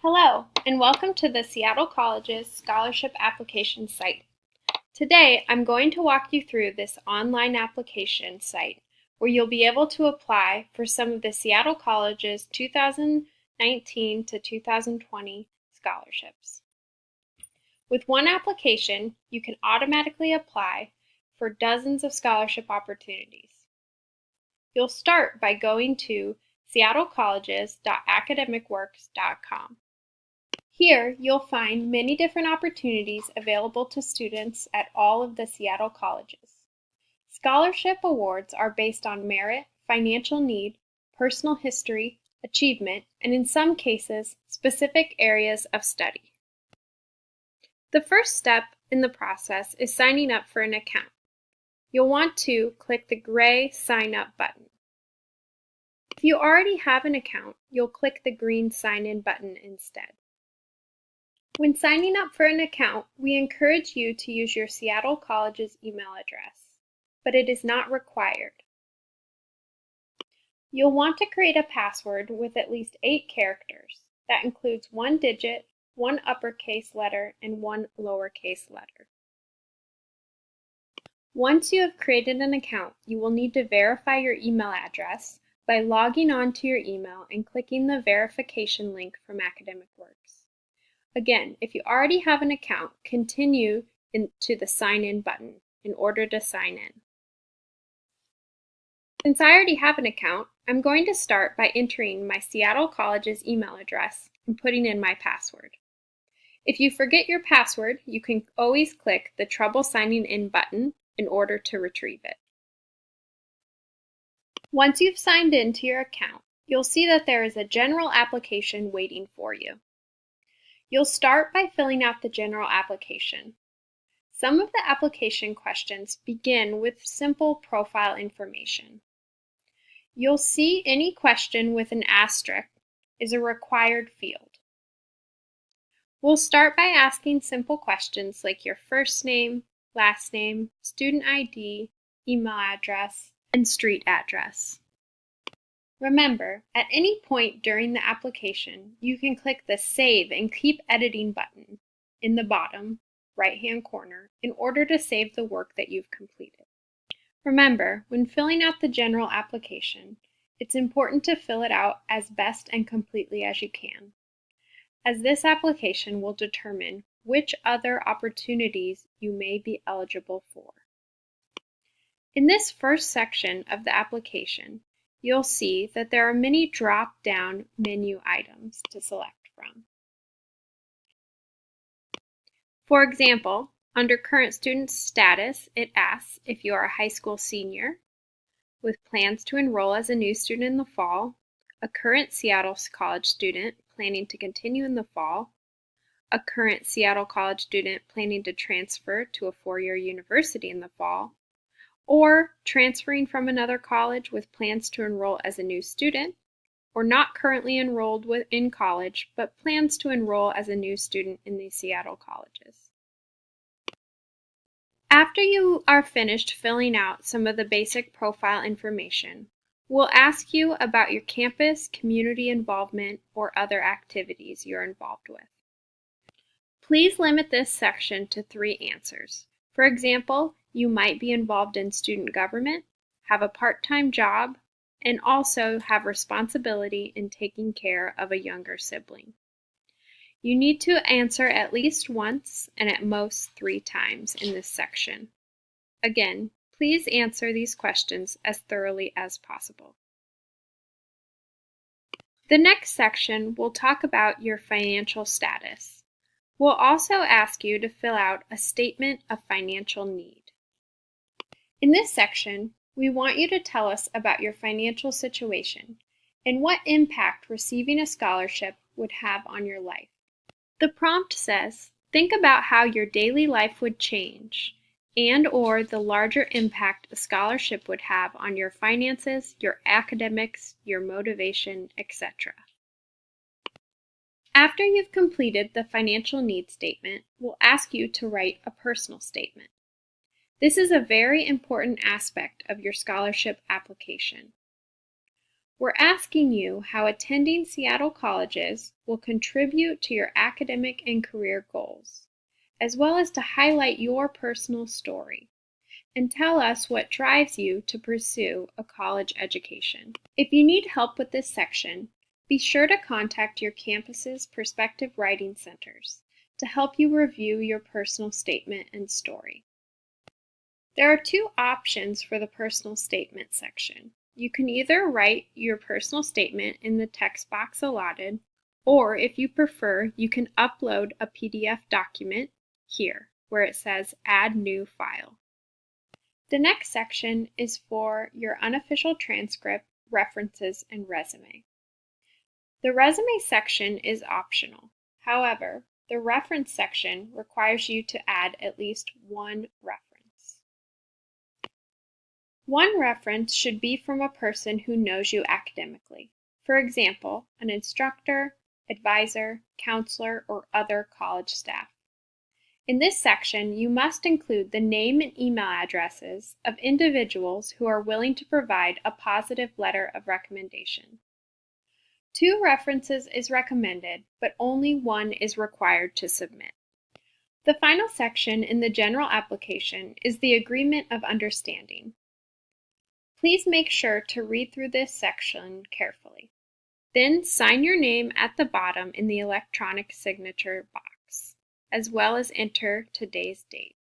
Hello, and welcome to the Seattle College's Scholarship Application site. Today, I'm going to walk you through this online application site where you'll be able to apply for some of the Seattle College's 2019 to 2020 scholarships. With one application, you can automatically apply for dozens of scholarship opportunities. You'll start by going to seattlecolleges.academicworks.com. Here, you'll find many different opportunities available to students at all of the Seattle colleges. Scholarship awards are based on merit, financial need, personal history, achievement, and in some cases, specific areas of study. The first step in the process is signing up for an account. You'll want to click the gray Sign Up button. If you already have an account, you'll click the green Sign In button instead. When signing up for an account, we encourage you to use your Seattle College's email address, but it is not required. You'll want to create a password with at least 8 characters. That includes 1 digit, 1 uppercase letter, and 1 lowercase letter. Once you have created an account, you will need to verify your email address by logging on to your email and clicking the verification link from Academic Works. Again, if you already have an account, continue to the Sign In button in order to sign in. Since I already have an account, I'm going to start by entering my Seattle College's email address and putting in my password. If you forget your password, you can always click the Trouble Signing In button in order to retrieve it. Once you've signed in to your account, you'll see that there is a general application waiting for you. You'll start by filling out the general application. Some of the application questions begin with simple profile information. You'll see any question with an asterisk is a required field. We'll start by asking simple questions like your first name, last name, student ID, email address, and street address. Remember, at any point during the application, you can click the Save and Keep Editing button in the bottom right-hand corner in order to save the work that you've completed. Remember, when filling out the general application, it's important to fill it out as best and completely as you can, as this application will determine which other opportunities you may be eligible for. In this first section of the application, you'll see that there are many drop-down menu items to select from. For example, under Current Student Status, it asks if you are a high school senior with plans to enroll as a new student in the fall, a current Seattle College student planning to continue in the fall, a current Seattle College student planning to transfer to a 4-year university in the fall, or transferring from another college with plans to enroll as a new student, or not currently enrolled in college but plans to enroll as a new student in the Seattle colleges. After you are finished filling out some of the basic profile information, we'll ask you about your campus, community involvement, or other activities you're involved with. Please limit this section to 3 answers. For example, you might be involved in student government, have a part-time job, and also have responsibility in taking care of a younger sibling. You need to answer at least once and at most 3 times in this section. Again, please answer these questions as thoroughly as possible. The next section will talk about your financial status. We'll also ask you to fill out a statement of financial need. In this section, we want you to tell us about your financial situation and what impact receiving a scholarship would have on your life. The prompt says, think about how your daily life would change and/or the larger impact a scholarship would have on your finances, your academics, your motivation, etc. After you've completed the financial needs statement, we'll ask you to write a personal statement. This is a very important aspect of your scholarship application. We're asking you how attending Seattle colleges will contribute to your academic and career goals, as well as to highlight your personal story and tell us what drives you to pursue a college education. If you need help with this section, be sure to contact your campus's prospective writing centers to help you review your personal statement and story. There are two options for the personal statement section. You can either write your personal statement in the text box allotted, or if you prefer, you can upload a PDF document here where it says Add New File. The next section is for your unofficial transcript, references, and resume. The resume section is optional. However, the reference section requires you to add at least one reference. One reference should be from a person who knows you academically. For example, an instructor, advisor, counselor, or other college staff. In this section, you must include the name and email addresses of individuals who are willing to provide a positive letter of recommendation. 2 references is recommended, but only 1 is required to submit. The final section in the general application is the Agreement of Understanding. Please make sure to read through this section carefully. Then sign your name at the bottom in the electronic signature box, as well as enter today's date.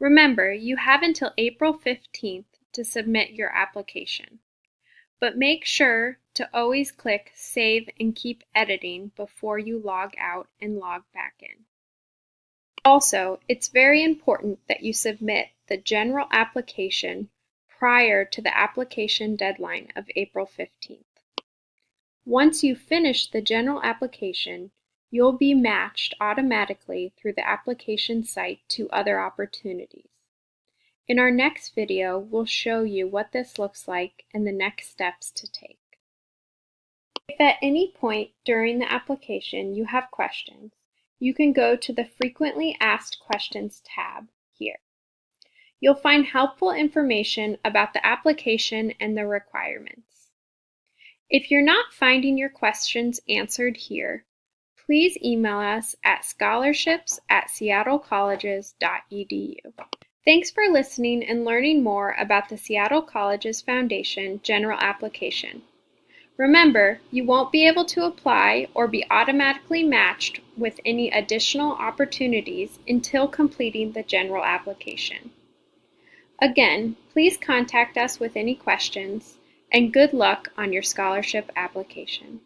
Remember, you have until April 15th to submit your application, but make sure to always click Save and keep editing before you log out and log back in. Also, it's very important that you submit the general application prior to the application deadline of April 15th. Once you finish the general application, you'll be matched automatically through the application site to other opportunities. In our next video, we'll show you what this looks like and the next steps to take. If at any point during the application you have questions, you can go to the Frequently Asked Questions tab here. You'll find helpful information about the application and the requirements. If you're not finding your questions answered here, please email us at scholarships@seattlecolleges.edu. Thanks for listening and learning more about the Seattle Colleges Foundation General Application. Remember, you won't be able to apply or be automatically matched with any additional opportunities until completing the general application. Again, please contact us with any questions, and good luck on your scholarship application.